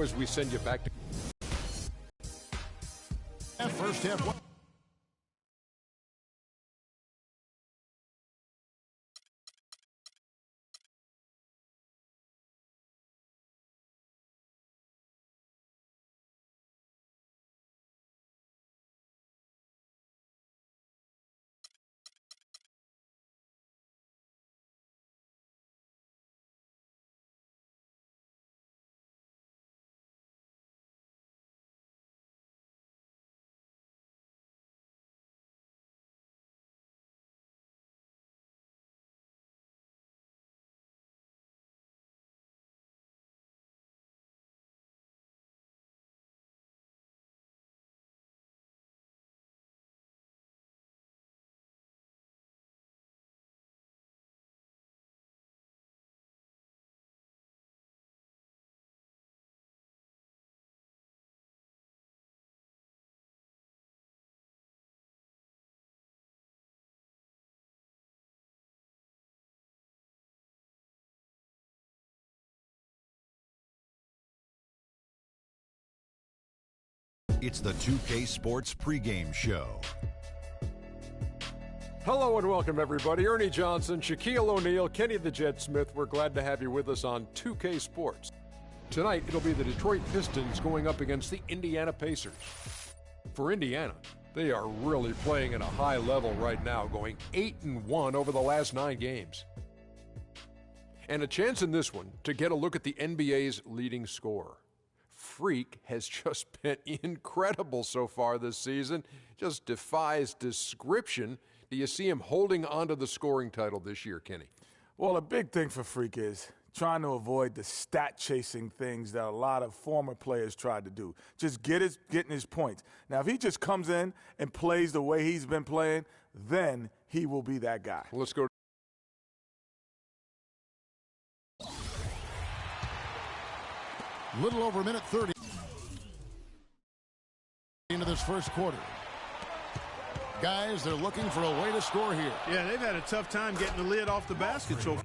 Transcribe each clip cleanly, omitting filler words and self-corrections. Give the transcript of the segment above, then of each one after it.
As we send you back to first half. It's the 2K Sports pregame show. Hello and welcome, everybody. Ernie Johnson, Shaquille O'Neal, Kenny the Jet Smith. We're glad to have you with us on 2K Sports. Tonight, it'll be the Detroit Pistons going up against the Indiana Pacers. For Indiana, they are really playing at a high level right now, going 8-1 over the last 9 games. And a chance in this one to get a look at the NBA's leading scorer. Freak has just been incredible so far this season. Just defies description. Do you see him holding on to the scoring title this year, Kenny? Well, a big thing for Freak is trying to avoid the stat-chasing things that a lot of former players tried to do. Just getting his points. Now, if he just comes in and plays the way he's been playing, then he will be that guy. Let's go. Little over a minute 30 into this first quarter. Guys, they're looking for a way to score here. Yeah, they've had a tough time getting the lid off the basket so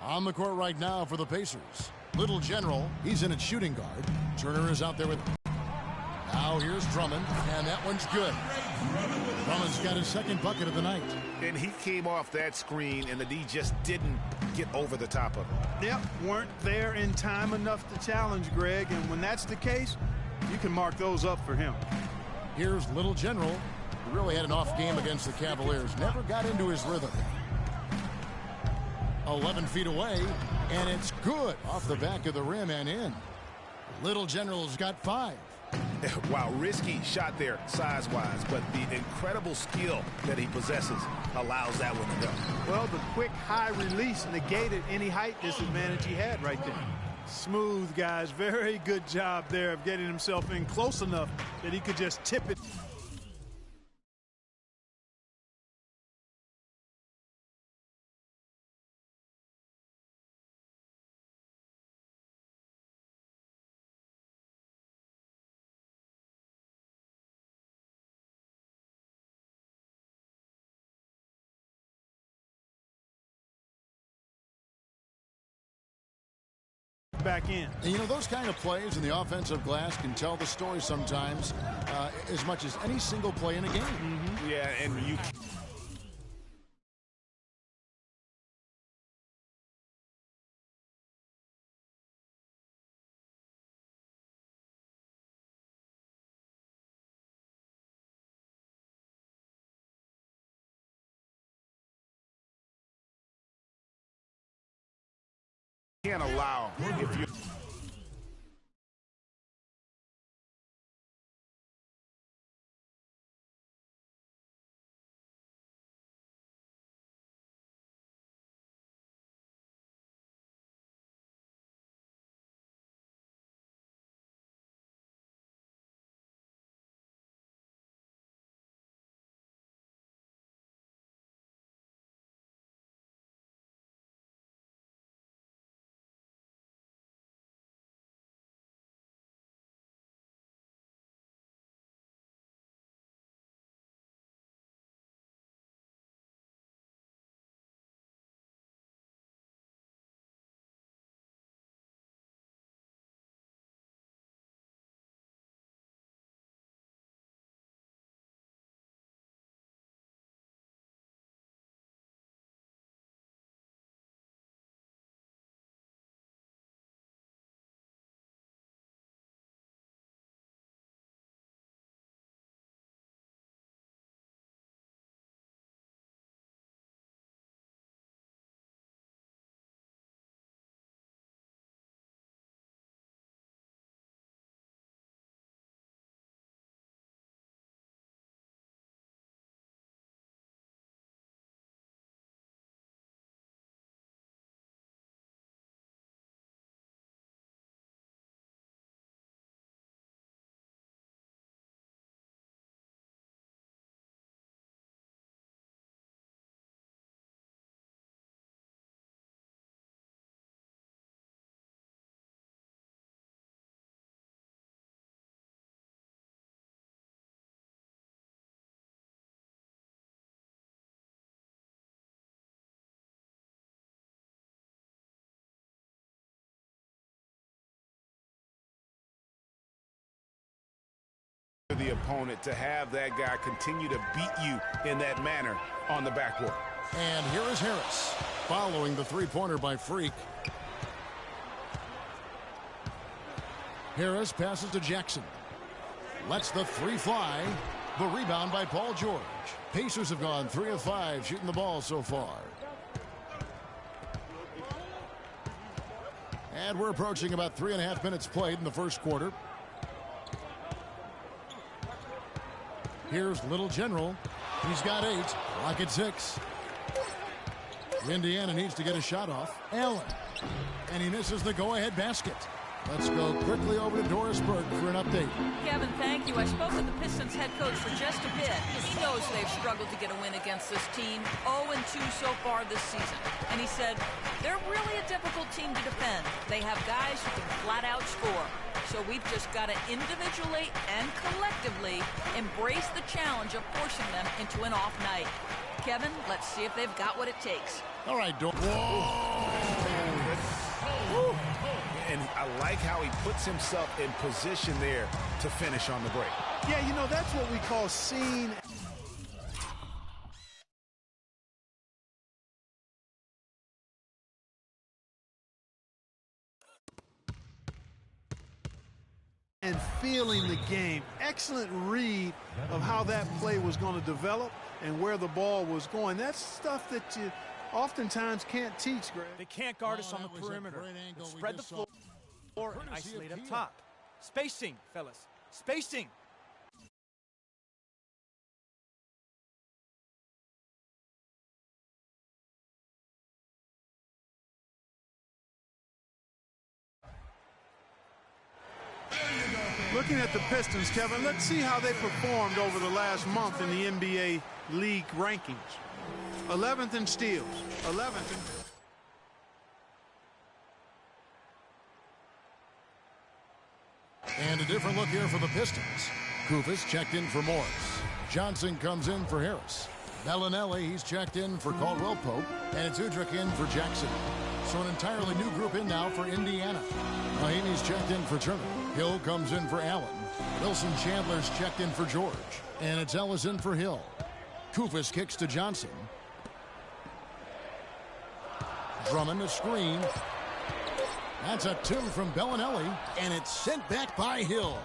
On the court right now for the Pacers. Little General, he's in at shooting guard. Turner is out there with him. Now here's Drummond, and that one's good. Drummond's got his second bucket of the night. And he came off that screen, and the D just didn't get over the top of him. Yep, weren't there in time enough to challenge Greg, and when that's the case, you can mark those up for him. Here's Little General. He really had an off game against the Cavaliers. Never got into his rhythm. 11 feet away, and it's good off the back of the rim and in. Little General's got 5. Wow, risky shot there size-wise, but the incredible skill that he possesses allows that one to go. Well, the quick high release negated any height disadvantage he had right there. Smooth, guys. Very good job there of getting himself in close enough that he could just tip it. Back in. And, you know, those kind of plays in the offensive glass can tell the story sometimes as much as any single play in a game. Mm-hmm. Yeah, and you... can't allow if you the opponent to have that guy continue to beat you in that manner on the backboard. And here is Harris following the three-pointer by Freak. Harris passes to Jackson. Lets the three fly. The rebound by Paul George. Pacers have gone 3 of 5 shooting the ball so far. And we're approaching about 3.5 minutes played in the first quarter. Here's Little General. He's got 8. Rocket 6. Indiana needs to get a shot off. Allen. And he misses the go-ahead basket. Let's go quickly over to Doris Burke for an update. Kevin, thank you. I spoke with the Pistons head coach for just a bit. He knows they've struggled to get a win against this team. 0-2 so far this season. And he said, they're really a difficult team to defend. They have guys who can flat out score. So we've just got to individually and collectively embrace the challenge of forcing them into an off night. Kevin, let's see if they've got what it takes. All right, Whoa! And I like how he puts himself in position there to finish on the break. Yeah, you know, that's what we call seeing and feeling the game. Excellent read of how that play was going to develop and where the ball was going. That's stuff that you oftentimes can't teach, Greg. They can't guard us on the perimeter. Spread the floor and isolate up top. Spacing, fellas. Spacing. Looking at the Pistons, Kevin, let's see how they performed over the last month in the NBA League rankings. 11th in steals, 11th in... And a different look here for the Pistons. Kufis checked in for Morris. Johnson comes in for Harris. Bellinelli, he's checked in for Caldwell Pope. And it's Udrich in for Jackson. So an entirely new group in now for Indiana. Mahinmi's checked in for Turner. Hill comes in for Allen. Wilson Chandler's checked in for George. And it's Ellis in for Hill. Kufis kicks to Johnson. Drummond a screen. That's a 2 from Bellinelli, and it's sent back by Hill.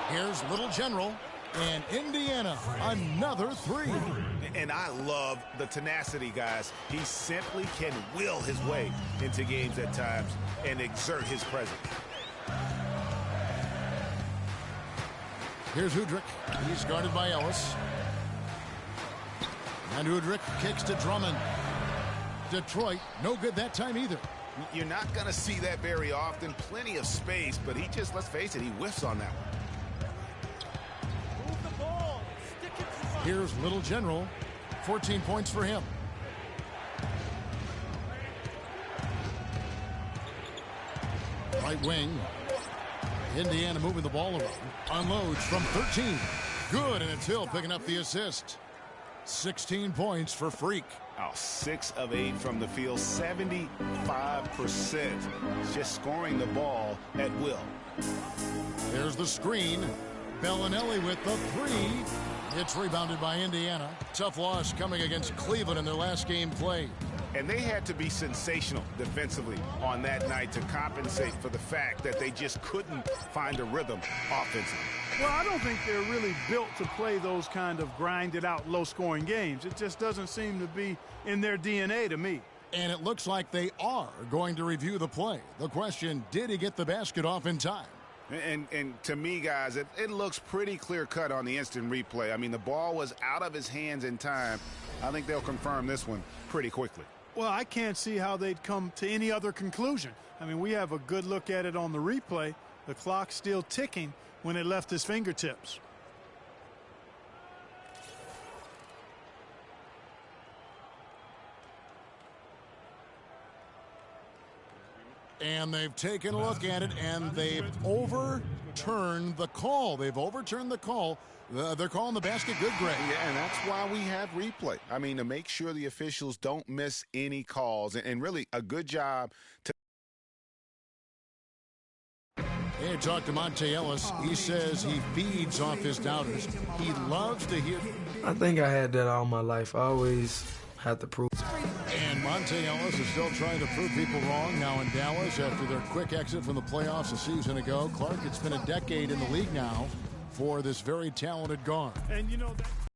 Here's Little General, and Indiana, another 3. And I love the tenacity, guys. He simply can will his way into games at times and exert his presence. Here's Udrich. He's guarded by Ellis. And Udrich kicks to Drummond. Detroit, no good that time either. You're not going to see that very often. Plenty of space, but he just, let's face it, he whiffs on that one. Move the ball. Stick it to front. Here's Little General. 14 points for him. Right wing. Indiana moving the ball around. Unloads from 13. Good, and it's Hill picking up the assist. 16 points for Freak. Oh, 6 of 8 from the field, 75%. Just scoring the ball at will. There's the screen. Bellinelli with the 3. It's rebounded by Indiana. Tough loss coming against Cleveland in their last game played. And they had to be sensational defensively on that night to compensate for the fact that they just couldn't find a rhythm offensively. Well, I don't think they're really built to play those kind of grinded-out, low-scoring games. It just doesn't seem to be in their DNA to me. And it looks like they are going to review the play. The question, did he get the basket off in time? And to me, guys, it looks pretty clear-cut on the instant replay. I mean, the ball was out of his hands in time. I think they'll confirm this one pretty quickly. Well, I can't see how they'd come to any other conclusion. I mean, we have a good look at it on the replay. The clock's still ticking when it left his fingertips. And they've taken a look at it, and they've overturned the call. They've overturned the call. They're calling the basket good, Greg. Yeah, and that's why we have replay. I mean, to make sure the officials don't miss any calls. And really, a good job to... Hey, talk to Monte Ellis. He says he feeds off his doubters. He loves to hear... I think I had that all my life. I always had to prove. And Monte Ellis is still trying to prove people wrong now in Dallas after their quick exit from the playoffs a season ago. Clark, it's been a decade in the league now for this very talented guard. And you know that...